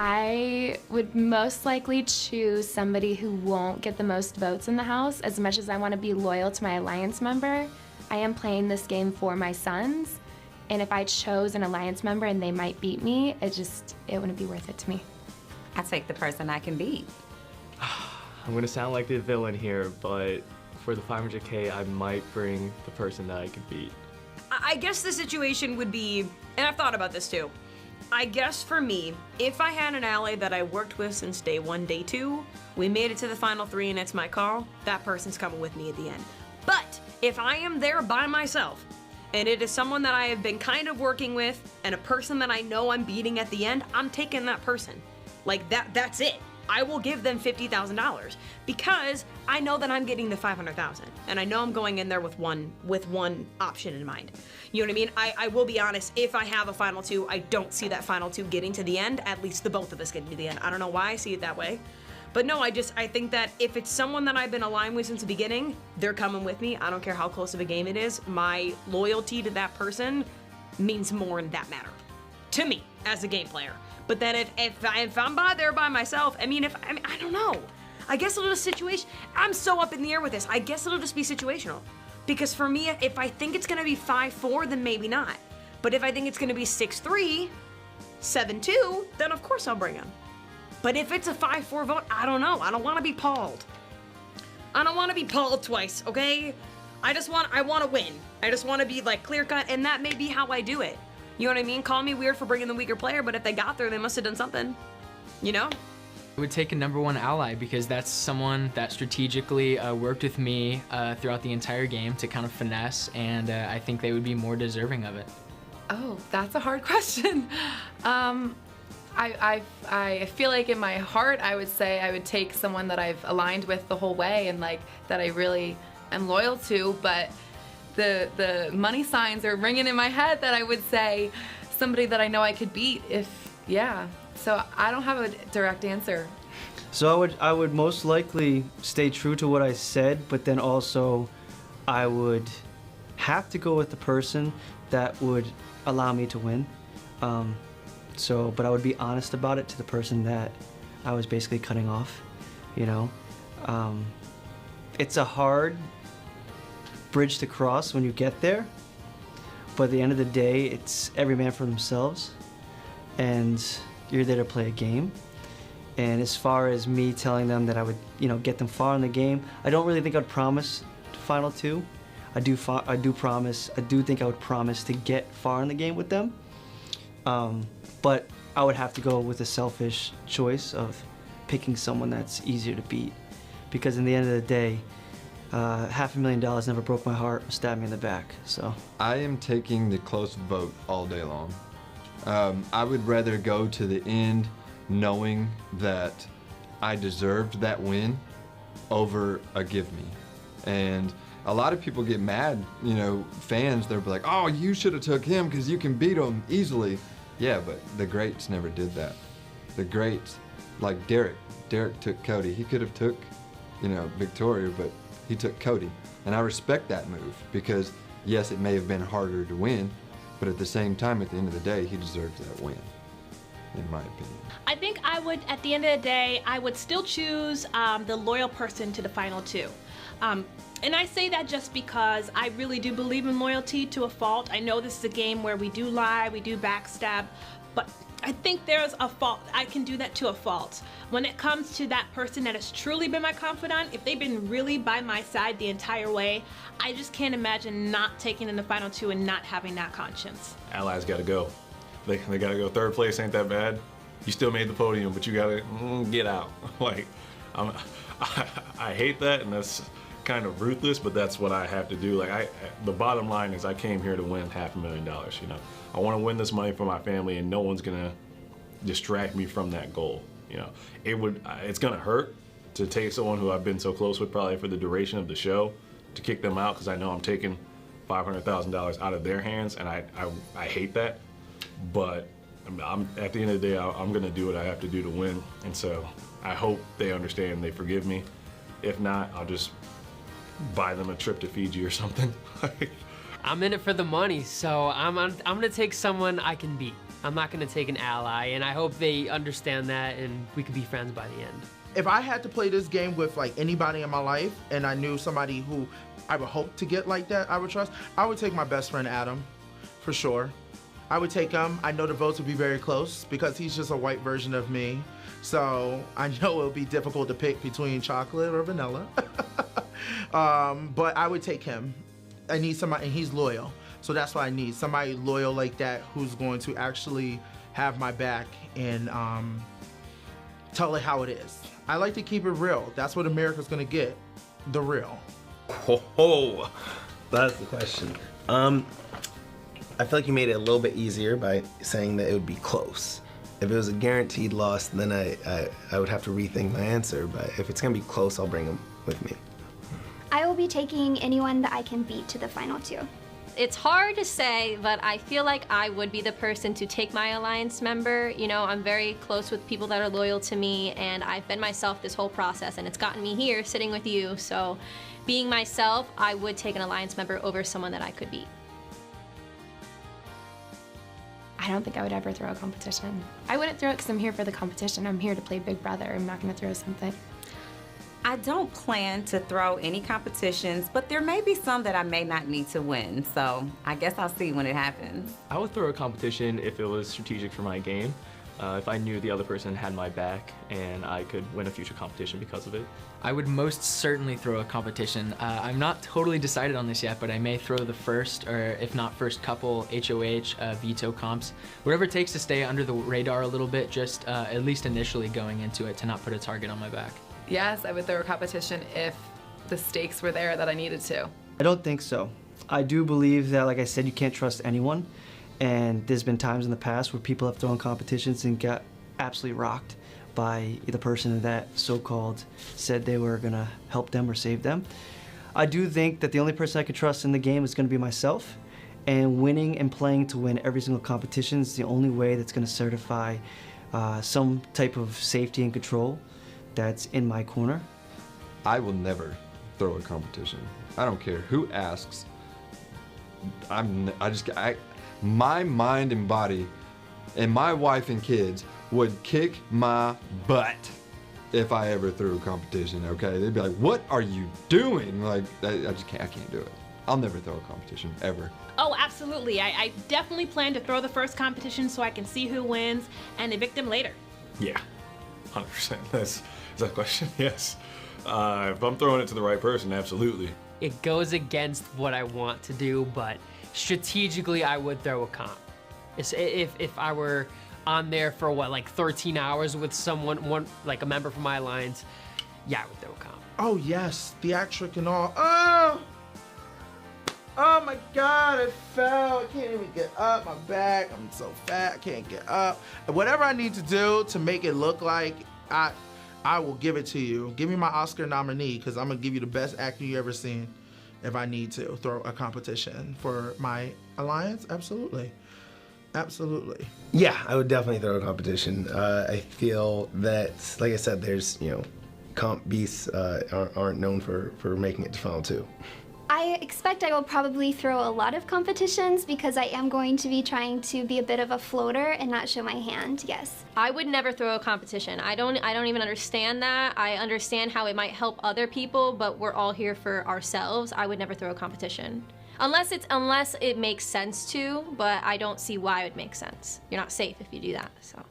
I would most likely choose somebody who won't get the most votes in the House. As much as I want to be loyal to my Alliance member, I am playing this game for my sons. And if I chose an Alliance member and they might beat me, it wouldn't be worth it to me. I take the person I can beat. I'm gonna sound like the villain here, but for the 500K, I might bring the person that I can beat. I guess the situation would be, and I've thought about this too, I guess for me, if I had an ally that I worked with since day 1, day 2, we made it to the final 3 and it's my call, that person's coming with me at the end. But if I am there by myself, and it is someone that I have been kind of working with, and a person that I know I'm beating at the end, I'm taking that person. Like that's it. I will give them $50,000 because I know that I'm getting the $500,000, and I know I'm going in there with one option in mind. You know what I mean? I will be honest. If I have a final 2, I don't see that final 2 getting to the end. At least the both of us getting to the end. I don't know why I see it that way, but no, I think that if it's someone that I've been aligned with since the beginning, they're coming with me. I don't care how close of a game it is. My loyalty to that person means more in that matter to me as a game player. But then if I'm there by myself, I don't know. I guess it'll just situation. I'm so up in the air with this. I guess it'll just be situational. Because for me, if I think it's gonna be 5-4, then maybe not. But if I think it's gonna be 6-3, 7-2, then of course I'll bring him. But if it's a 5-4 vote, I don't know. I don't wanna be palled. I don't wanna be palled twice, okay? I wanna win. I just wanna be like clear cut, and that may be how I do it. You know what I mean? Call me weird for bringing the weaker player, but if they got there, they must have done something. You know? I would take a #1 ally because that's someone that strategically worked with me throughout the entire game to kind of finesse, and I think they would be more deserving of it. Oh, that's a hard question. I feel like in my heart I would say I would take someone that I've aligned with the whole way and like that I really am loyal to, but the money signs are ringing in my head that I would say somebody that I know I could beat so I don't have a direct answer. So I would most likely stay true to what I said, but then also I would have to go with the person that would allow me to win. But I would be honest about it to the person that I was basically cutting off, you know. It's a hard bridge to cross when you get there, but at the end of the day, it's every man for themselves, and you're there to play a game. And as far as me telling them that I would, get them far in the game, I don't really think I'd promise final 2. I do think I would promise to get far in the game with them, but I would have to go with a selfish choice of picking someone that's easier to beat, because in the end of the day, $500,000 never broke my heart or stabbed me in the back, so. I am taking the close vote all day long. I would rather go to the end knowing that I deserved that win over a give me. And a lot of people get mad, fans, they'll be like, oh, you should have took him because you can beat him easily. Yeah, but the greats never did that. The greats, like Derek took Cody. He could have took, Victoria, but he took Cody. And I respect that move because, yes, it may have been harder to win, but at the same time, at the end of the day, he deserves that win, in my opinion. I think I would, at the end of the day, I would still choose the loyal person to the final 2. And I say that just because I really do believe in loyalty to a fault. I know this is a game where we do lie, we do backstab, but I think there's a fault. I can do that to a fault. When it comes to that person that has truly been my confidant, if they've been really by my side the entire way, I just can't imagine not taking in the final 2 and not having that conscience. Allies gotta go. They gotta go. 3rd place ain't that bad. You still made the podium, but you gotta get out. I hate that, and that's kind of ruthless, but that's what I have to do. The bottom line is I came here to win $500,000, I want to win this money for my family, and no one's gonna distract me from that goal. It's gonna hurt to take someone who I've been so close with probably for the duration of the show, to kick them out, because I know I'm taking $500,000 out of their hands, and I hate that. But at the end of the day, I'm gonna do what I have to do to win, and so I hope they understand and they forgive me. If not, I'll just buy them a trip to Fiji or something. I'm in it for the money, so I'm gonna take someone I can beat. I'm not going to take an ally, and I hope they understand that and we can be friends by the end. If I had to play this game with like anybody in my life and I knew somebody who I would hope to get like that, I would trust, I would take my best friend Adam, for sure. I would take him. I know the votes would be very close because he's just a white version of me. So I know it would be difficult to pick between chocolate or vanilla. But I would take him. I need somebody, and he's loyal. So that's what I need, somebody loyal like that who's going to actually have my back and tell it how it is. I like to keep it real. That's what America's gonna get, the real. Ho, that's the question. I feel like you made it a little bit easier by saying that it would be close. If it was a guaranteed loss, then I would have to rethink my answer, but if it's gonna be close, I'll bring them with me. I will be taking anyone that I can beat to the final 2. It's hard to say, but I feel like I would be the person to take my alliance member. You know, I'm very close with people that are loyal to me, and I've been myself this whole process, and it's gotten me here sitting with you. So being myself, I would take an alliance member over someone that I could beat. I don't think I would ever throw a competition. I wouldn't throw it because I'm here for the competition. I'm here to play Big Brother. I'm not going to throw something. I don't plan to throw any competitions, but there may be some that I may not need to win, so I guess I'll see when it happens. I would throw a competition if it was strategic for my game, if I knew the other person had my back and I could win a future competition because of it. I would most certainly throw a competition. I'm not totally decided on this yet, but I may throw the first, or if not first couple, HOH, veto comps. Whatever it takes to stay under the radar a little bit, just at least initially going into it, to not put a target on my back. Yes, I would throw a competition if the stakes were there that I needed to. I don't think so. I do believe that, like I said, you can't trust anyone. And there's been times in the past where people have thrown competitions and got absolutely rocked by the person that so-called said they were gonna help them or save them. I do think that the only person I can trust in the game is gonna be myself. And winning and playing to win every single competition is the only way that's gonna certify some type of safety and control that's in my corner. I will never throw a competition. I don't care who asks. My mind and body and my wife and kids would kick my butt if I ever threw a competition, okay? They'd be like, what are you doing? Like, I can't do it. I'll never throw a competition, ever. Oh, absolutely. I definitely plan to throw the first competition so I can see who wins and evict them later. Yeah, 100%. Is that a question? Yes. If I'm throwing it to the right person, absolutely. It goes against what I want to do, but strategically I would throw a comp. If I were on there for what, like 13 hours with someone, like a member from my alliance, yeah, I would throw a comp. Oh yes, theatric and all. Oh my God, I fell. I can't even get up. My back, I'm so fat, I can't get up. And whatever I need to do to make it look like I will give it to you. Give me my Oscar nominee, because I'm gonna give you the best acting you ever seen if I need to throw a competition for my alliance. Absolutely. Absolutely. Yeah, I would definitely throw a competition. I feel that, like I said, there's, comp beasts aren't known for making it to final 2. I expect I will probably throw a lot of competitions because I am going to be trying to be a bit of a floater and not show my hand, yes. I would never throw a competition. I don't even understand that. I understand how it might help other people, but we're all here for ourselves. I would never throw a competition. Unless it makes sense to, but I don't see why it would make sense. You're not safe if you do that, so.